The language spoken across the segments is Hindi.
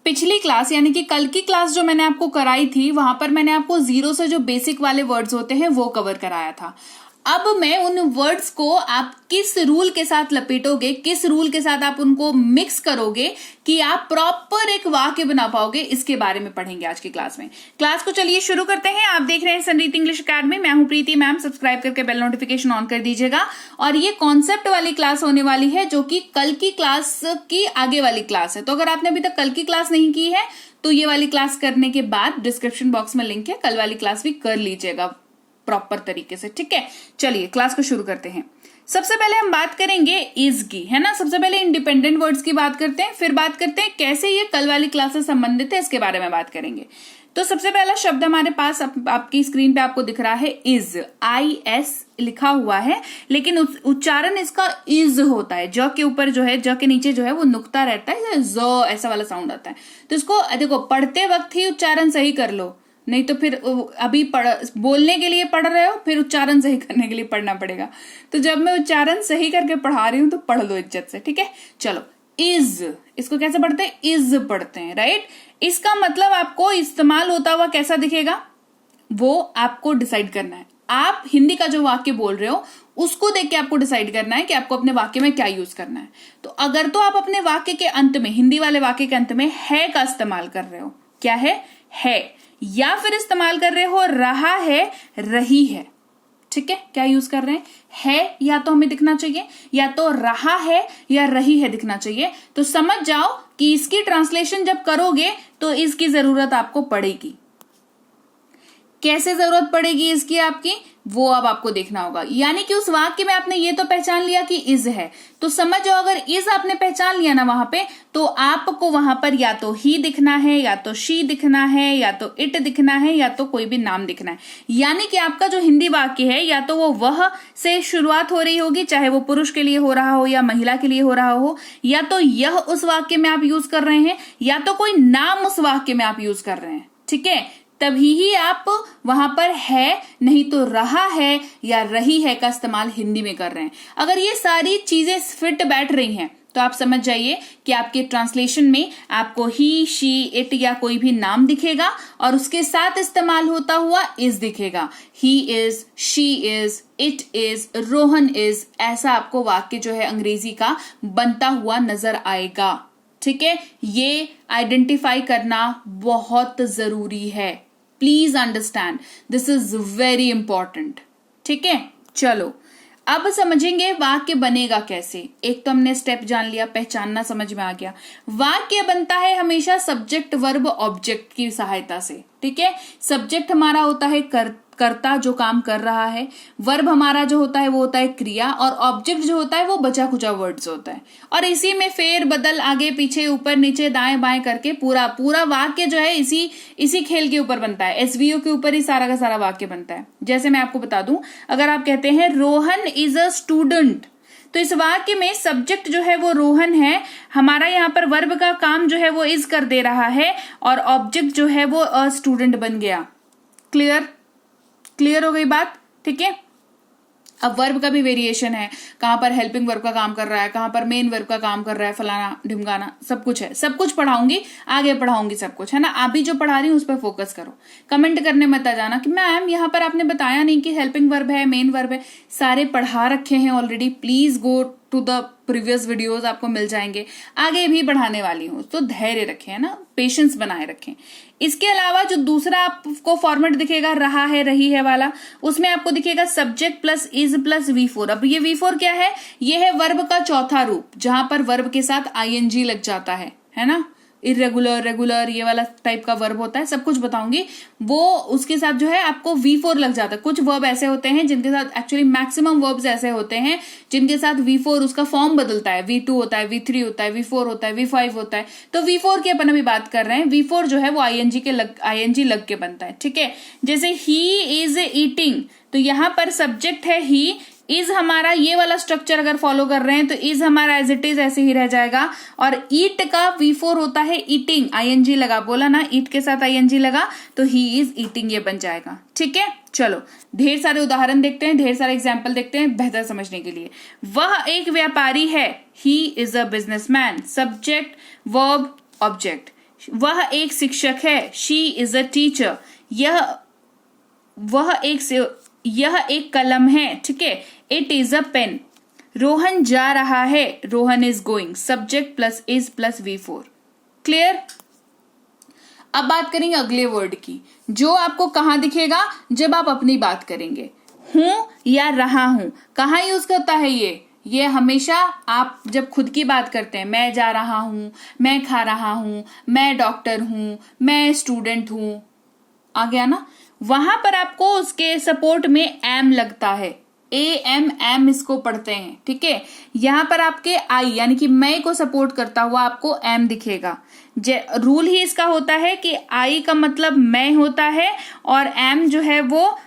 पिछली क्लास यानी कि कल की क्लास जो मैंने आपको कराई थी वहां पर मैंने आपको जीरो से जो बेसिक वाले वर्ड्स होते हैं वो कवर कराया था। अब मैं उन वर्ड्स को आप किस रूल के साथ लपेटोगे, किस रूल के साथ आप उनको मिक्स करोगे कि आप प्रॉपर एक वाक्य बना पाओगे, इसके बारे में पढ़ेंगे आज की क्लास में। क्लास को चलिए शुरू करते हैं। आप देख रहे हैं संरीत इंग्लिश अकेडमी, मैं हूं प्रीति मैम। सब्सक्राइब करके बेल नोटिफिकेशन ऑन कर दीजिएगा। और ये कॉन्सेप्ट वाली क्लास होने वाली है जो कि कल की क्लास की आगे वाली क्लास है। तो अगर आपने अभी तक कल की क्लास नहीं की है तो ये वाली क्लास करने के बाद डिस्क्रिप्शन बॉक्स में लिंक है, कल वाली क्लास भी कर लीजिएगा प्रॉपर तरीके से, ठीक है। चलिए क्लास को शुरू करते हैं। सबसे पहले हम बात करेंगे इज की, है ना। सबसे पहले इंडिपेंडेंट वर्ड्स की बात करते हैं, फिर बात करते हैं कैसे ये कल वाली क्लास से संबंधित है, इसके बारे में बात करेंगे। तो सबसे पहला शब्द हमारे पास आपकी स्क्रीन पे आपको दिख रहा है इज, IS लिखा हुआ है, लेकिन उच्चारण इसका इज होता है। ज के ऊपर जो है, ज के नीचे जो है वो नुक्ता रहता है, ज ऐसा वाला साउंड आता है। तो इसको देखो पढ़ते वक्त ही उच्चारण सही कर लो, नहीं तो फिर अभी बोलने के लिए पढ़ रहे हो, फिर उच्चारण सही करने के लिए पढ़ना पड़ेगा। तो जब मैं उच्चारण सही करके पढ़ा रही हूं तो पढ़ लो इज्जत से, ठीक है। चलो इज, इसको कैसे पढ़ते हैं, इज पढ़ते हैं, राइट। इसका मतलब आपको इस्तेमाल होता हुआ कैसा दिखेगा वो आपको डिसाइड करना है। आप हिंदी का जो वाक्य बोल रहे हो उसको देख के आपको डिसाइड करना है कि आपको अपने वाक्य में क्या यूज करना है। तो अगर तो आप अपने वाक्य के अंत में, हिंदी वाले वाक्य के अंत में है का इस्तेमाल कर रहे हो, क्या है, या फिर इस्तेमाल कर रहे हो रहा है, रही है, ठीक है। क्या यूज कर रहे हैं, या तो हमें दिखना चाहिए, या तो रहा है या रही है दिखना चाहिए। तो समझ जाओ कि इसकी ट्रांसलेशन जब करोगे तो इसकी जरूरत आपको पड़ेगी। कैसे जरूरत पड़ेगी इसकी आपकी, वो अब आपको देखना होगा। यानी कि उस वाक्य में आपने ये तो पहचान लिया कि इज है, तो समझ जाओ अगर इज आपने पहचान लिया ना वहां पे, तो आपको वहां पर या तो ही दिखना है, या तो शी दिखना है, या तो इट दिखना है, या तो कोई भी नाम दिखना है। यानी कि आपका जो हिंदी वाक्य है या तो वो वह से शुरुआत हो रही होगी, चाहे वो पुरुष के लिए हो रहा हो या महिला के लिए हो रहा हो, या तो यह उस वाक्य में आप यूज कर रहे हैं, या तो कोई नाम उस वाक्य में आप यूज कर रहे हैं, ठीक है। तभी ही आप वहां पर है, नहीं तो रहा है या रही है का इस्तेमाल हिंदी में कर रहे हैं। अगर ये सारी चीजें फिट बैठ रही हैं तो आप समझ जाइए कि आपके ट्रांसलेशन में आपको ही, शी, इट या कोई भी नाम दिखेगा और उसके साथ इस्तेमाल होता हुआ इज दिखेगा। He is, she is, it is, Rohan is, ऐसा आपको वाक्य जो है अंग्रेजी का बनता हुआ नजर आएगा, ठीक है। ये आइडेंटिफाई करना बहुत जरूरी है। Please understand, this is very important, ठीक है। चलो अब समझेंगे वाक्य बनेगा कैसे। एक तो हमने स्टेप जान लिया, पहचानना समझ में आ गया। वाक्य बनता है हमेशा सब्जेक्ट वर्ब ऑब्जेक्ट की सहायता से, ठीक है। सब्जेक्ट हमारा होता है कर्ता जो काम कर रहा है, वर्ब हमारा जो होता है वो होता है क्रिया, और ऑब्जेक्ट जो होता है वो बचा खुचा वर्ड्स होता है। और इसी में फेर बदल, आगे पीछे, ऊपर नीचे, दाएं बाएं करके पूरा वाक्य जो है इसी खेल के ऊपर बनता है। SVO के ऊपर ही सारा का सारा वाक्य बनता है। जैसे मैं आपको बता दूं, अगर आप कहते हैं रोहन इज अ स्टूडेंट, तो इस वाक्य में सब्जेक्ट जो है वो रोहन है, हमारा यहाँ पर वर्ब का काम जो है वो इज कर दे रहा है, और ऑब्जेक्ट जो है वो अ स्टूडेंट बन गया। क्लियर हो गई बात, ठीक है। अब वर्ब का भी वेरिएशन है, कहां पर हेल्पिंग वर्ब का काम कर रहा है, कहां पर मेन वर्ब का काम कर रहा है, फलाना ढिमकाना, सब कुछ है। सब कुछ पढ़ाऊंगी, आगे पढ़ाऊंगी सब कुछ, है ना। अभी जो पढ़ा रही हूं उस पर फोकस करो। कमेंट करने मत आ जाना कि मैम यहाँ पर आपने बताया नहीं कि हेल्पिंग वर्ब है, मेन वर्ब है। सारे पढ़ा रखे हैं already, please go to the previous videos, आपको मिल जाएंगे। आगे भी पढ़ाने वाली हूँ, तो धैर्य रखें, है ना, पेशेंस बनाए रखें। इसके अलावा जो दूसरा आपको फॉर्मेट दिखेगा रहा है, रही है वाला, उसमें आपको दिखेगा subject plus is plus V4। अब ये V4 क्या है, ये है वर्ब का चौथा रूप, जहां पर वर्ब के साथ ING लग जाता है ना। इरेगुलर, रेगुलर, ये वाला टाइप का वर्ब होता है, सब कुछ बताऊंगी। वो उसके साथ जो है आपको V4 लग जाता है। कुछ वर्ब ऐसे होते हैं जिनके साथ, एक्चुअली मैक्सिमम वर्ब्स ऐसे होते हैं जिनके साथ V4 उसका फॉर्म बदलता है। V2 होता है, V3 होता है, V4 होता है, V5 होता है। तो V4 की अपन अभी बात कर रहे हैं। V4 जो है वो ING लग के बनता है, ठीक है। जैसे ही इज ईटिंग, तो यहाँ पर सब्जेक्ट है ही, इज हमारा ये वाला स्ट्रक्चर अगर फॉलो कर रहे हैं तो इज हमारा एज इट इज ऐसे ही रह जाएगा। और ईट का V4 होता है ईटिंग, ING लगा, बोला ना ईट के साथ ING लगा तो ही इज ईटिंग, ये बन जाएगा, ठीक है। चलो ढेर सारे उदाहरण देखते हैं, ढेर सारे एग्जाम्पल देखते हैं बेहतर समझने के लिए। वह एक व्यापारी है, he is a businessman, subject verb object. वह एक शिक्षक है, शी इज अ टीचर। यह एक कलम है, ठीक है, it is a pen. Rohan जा रहा है, Rohan is going. Subject plus is plus V4। Clear. अब बात करेंगे अगले वर्ड की, जो आपको कहां दिखेगा, जब आप अपनी बात करेंगे। हूं या रहा हूं, कहां यूज करता है ये हमेशा आप जब खुद की बात करते हैं, मैं जा रहा हूं, मैं खा रहा हूं, मैं डॉक्टर हूं, मैं स्टूडेंट हूं, आ गया ना। वहां पर आपको उसके सपोर्ट में एम लगता है, एम इसको पढ़ते हैं, ठीक है। यहां पर आपके आई यानी कि मैं को सपोर्ट करता हुआ आपको एम दिखेगा। रूल ही इसका होता है कि आई का मतलब मैं होता है और एम जो है वो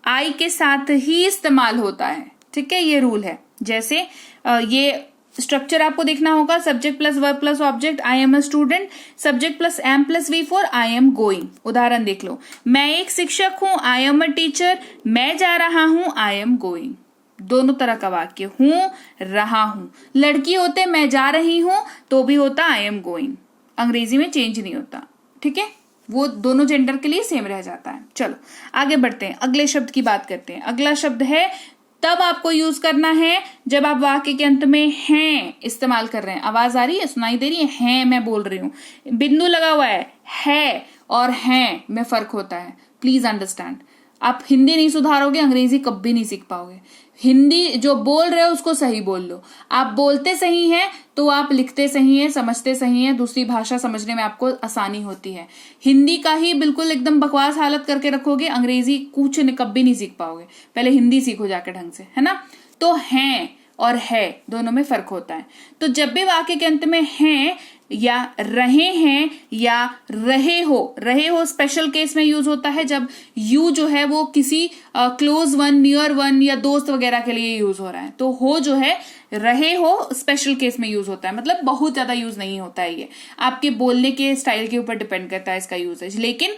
आई के साथ ही इस्तेमाल होता है, ठीक है, ये रूल है। जैसे ये स्ट्रक्चर आपको देखना होगा, subject plus verb plus object, I am a student, subject plus am plus V4, I am going. उदाहरण देख लो, मैं एक शिक्षक हूं, आई एम अ टीचर, मैं जा रहा हूं, आई एम गोइंग। दोनों तरह का वाक्य, हूं रहा हूं। लड़की होते मैं जा रही हूं तो भी होता आई एम गोइंग, अंग्रेजी में चेंज नहीं होता, ठीक है, वो दोनों जेंडर के लिए सेम रह जाता है। चलो आगे बढ़ते हैं, अगले शब्द की बात करते हैं। अगला शब्द है, तब आपको यूज करना है जब आप वाक्य के अंत में हैं इस्तेमाल कर रहे हैं। आवाज आ रही है, सुनाई दे रही है, मैं बोल रही हूं, बिंदु लगा हुआ है और हैं में फर्क होता है, प्लीज अंडरस्टैंड। आप हिंदी नहीं सुधारोगे, अंग्रेजी कभी नहीं सीख पाओगे। हिंदी जो बोल रहे हो उसको सही बोल लो। आप बोलते सही हैं तो आप लिखते सही हैं, समझते सही हैं, दूसरी भाषा समझने में आपको आसानी होती है। हिंदी का ही बिल्कुल एकदम बकवास हालत करके रखोगे, अंग्रेजी कुछ कभी नहीं सीख पाओगे। पहले हिंदी सीखो जाके ढंग से, है ना। तो हैं और है दोनों में फर्क होता है। तो जब भी वाक्य के अंत में हैं या रहे हैं या रहे हो स्पेशल केस में यूज होता है, जब यू जो है वो किसी क्लोज वन, नियर वन या दोस्त वगैरह के लिए यूज हो रहा है। तो हो जो है रहे हो स्पेशल केस में यूज होता है, मतलब बहुत ज्यादा यूज नहीं होता है। ये आपके बोलने के स्टाइल के ऊपर डिपेंड करता है इसका यूजेज। लेकिन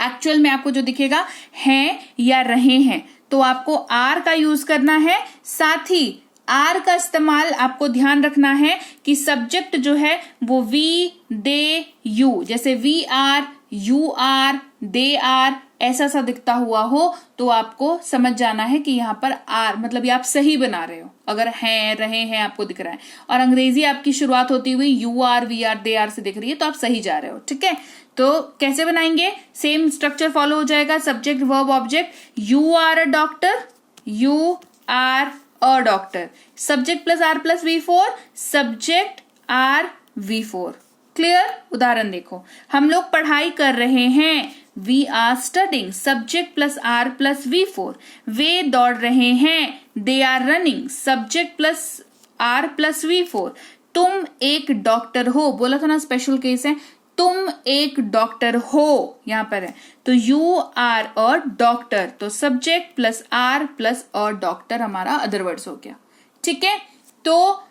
एक्चुअल में आपको जो दिखेगा हैं या रहे हैं, तो आपको आर का यूज करना है। साथ ही आर का इस्तेमाल आपको ध्यान रखना है कि सब्जेक्ट जो है वो वी, दे, यू, जैसे we are, you are, they are, ऐसा सा दिखता हुआ हो तो आपको समझ जाना है कि यहाँ पर आर मतलब ये आप सही बना रहे हो। अगर हैं, रहे हैं आपको दिख रहा है और अंग्रेजी आपकी शुरुआत होती हुई you are, we are, they are से दिख रही है तो आप सही जा रहे हो, ठीक है। तो कैसे बनाएंगे, सेम स्ट्रक्चर फॉलो हो जाएगा, subject verb object. You are a doctor, you are a doctor, subject plus are plus V4, subject are V4। Clear. उदाहरण देखो, हम लोग पढ़ाई कर रहे हैं, we are studying, subject plus are plus V4। वे दौड़ रहे हैं, they are running, subject plus are plus V4। तुम एक डॉक्टर हो, बोला था ना स्पेशल केस है, तुम एक डॉक्टर हो यहां पर है, तो यू आर अ डॉक्टर, तो subject plus are plus a doctor हमारा अदर वर्ड्स हो गया, ठीक है। तो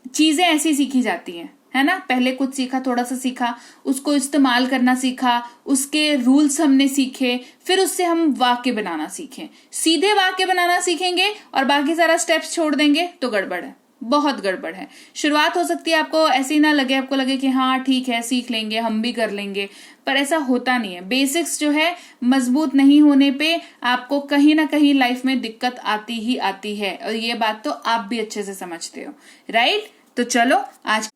चीजें ऐसी सीखी जाती हैं, है ना। पहले कुछ सीखा, थोड़ा सा सीखा, उसको इस्तेमाल करना सीखा, उसके रूल्स हमने सीखे, फिर उससे हम वाक्य बनाना सीखे। सीधे वाक्य बनाना सीखेंगे और बाकी सारा स्टेप्स छोड़ देंगे तो गड़बड़ है, बहुत गड़बड़ है। शुरुआत हो सकती है आपको ऐसे ही ना लगे, आपको लगे कि हाँ ठीक है सीख लेंगे, हम भी कर लेंगे, पर ऐसा होता नहीं है। बेसिक्स जो है मजबूत नहीं होने पे आपको कहीं ना कहीं लाइफ में दिक्कत आती ही आती है, और ये बात तो आप भी अच्छे से समझते हो, राइट। तो चलो आज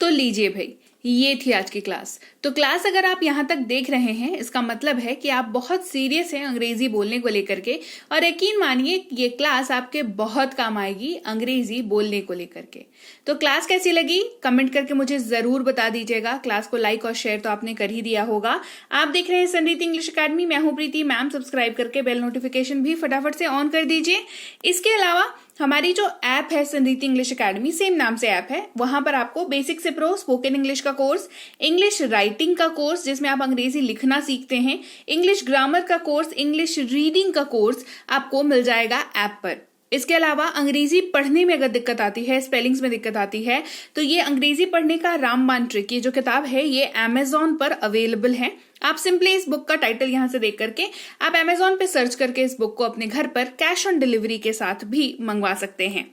तो लीजिए भाई, ये थी आज की क्लास। तो क्लास अगर आप यहाँ तक देख रहे हैं, इसका मतलब है कि आप बहुत सीरियस हैं अंग्रेजी बोलने को लेकर के, और यकीन मानिए ये क्लास आपके बहुत काम आएगी अंग्रेजी बोलने को लेकर के। तो क्लास कैसी लगी कमेंट करके मुझे जरूर बता दीजिएगा। क्लास को लाइक और शेयर तो आपने कर ही दिया होगा। आप देख रहे हैं संरीति इंग्लिश अकेडमी, मैं हूं प्रीति मैम। सब्सक्राइब करके बेल नोटिफिकेशन भी फटाफट से ऑन कर दीजिए। इसके अलावा हमारी जो ऐप है संरीति इंग्लिश अकेडमी, सेम नाम से ऐप है, वहां पर आपको बेसिक से प्रो स्पोकन इंग्लिश का कोर्स, इंग्लिश राइटिंग का कोर्स जिसमें आप अंग्रेजी लिखना सीखते हैं, इंग्लिश ग्रामर का कोर्स, इंग्लिश रीडिंग का कोर्स आपको मिल जाएगा ऐप पर। इसके अलावा अंग्रेजी पढ़ने में अगर दिक्कत आती है, स्पेलिंग्स में दिक्कत आती है, तो ये अंग्रेजी पढ़ने का रामबाण ट्रिक, ये जो किताब है ये अमेजॉन पर अवेलेबल है। आप सिंपली इस बुक का टाइटल यहां से देख करके आप अमेजॉन पे सर्च करके इस बुक को अपने घर पर कैश ऑन डिलीवरी के साथ भी मंगवा सकते हैं।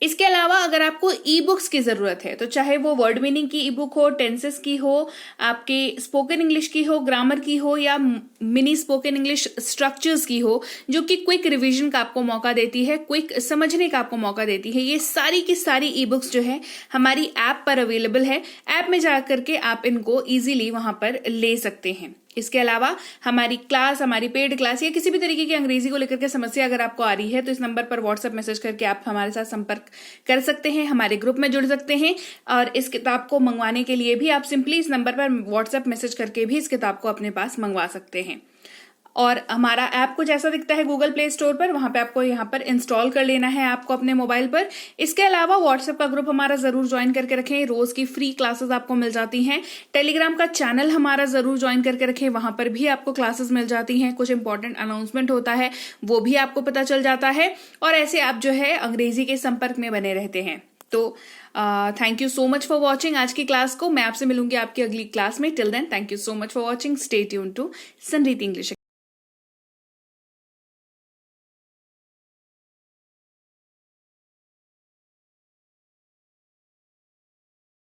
इसके अलावा अगर आपको ई बुक्स की जरूरत है, तो चाहे वो वर्ड मीनिंग की ई बुक हो, टेंसेस की हो, आपके स्पोकन इंग्लिश की हो, ग्रामर की हो, या मिनी स्पोकन इंग्लिश स्ट्रक्चर्स की हो, जो कि क्विक रिवीजन का आपको मौका देती है, क्विक समझने का आपको मौका देती है, ये सारी की सारी ई बुक्स जो है हमारी ऐप पर अवेलेबल है। ऐप में जाकर के आप इनको इजीली वहां पर ले सकते हैं। इसके अलावा हमारी क्लास, हमारी पेड क्लास या किसी भी तरीके की अंग्रेजी को लेकर के समस्या अगर आपको आ रही है, तो इस नंबर पर व्हाट्सएप मैसेज करके आप हमारे साथ संपर्क कर सकते हैं, हमारे ग्रुप में जुड़ सकते हैं। और इस किताब को मंगवाने के लिए भी आप सिंपली इस नंबर पर व्हाट्सएप मैसेज करके भी इस किताब को अपने पास मंगवा सकते हैं। और हमारा ऐप कुछ ऐसा दिखता है गूगल प्ले स्टोर पर, वहां पे आपको यहाँ पर इंस्टॉल कर लेना है आपको अपने मोबाइल पर। इसके अलावा व्हाट्सएप का ग्रुप हमारा जरूर ज्वाइन करके रखें, रोज की फ्री क्लासेस आपको मिल जाती हैं। टेलीग्राम का चैनल हमारा जरूर ज्वाइन करके रखें, वहां पर भी आपको क्लासेस मिल जाती हैं, कुछ इंपॉर्टेंट अनाउंसमेंट होता है वो भी आपको पता चल जाता है, और ऐसे आप जो है अंग्रेजी के संपर्क में बने रहते हैं। तो thank you so much for watching आज की क्लास को। मैं आपसे मिलूंगी आपकी अगली क्लास में। Till then, thank you so much for watching. Stay tuned to संरीत इंग्लिश।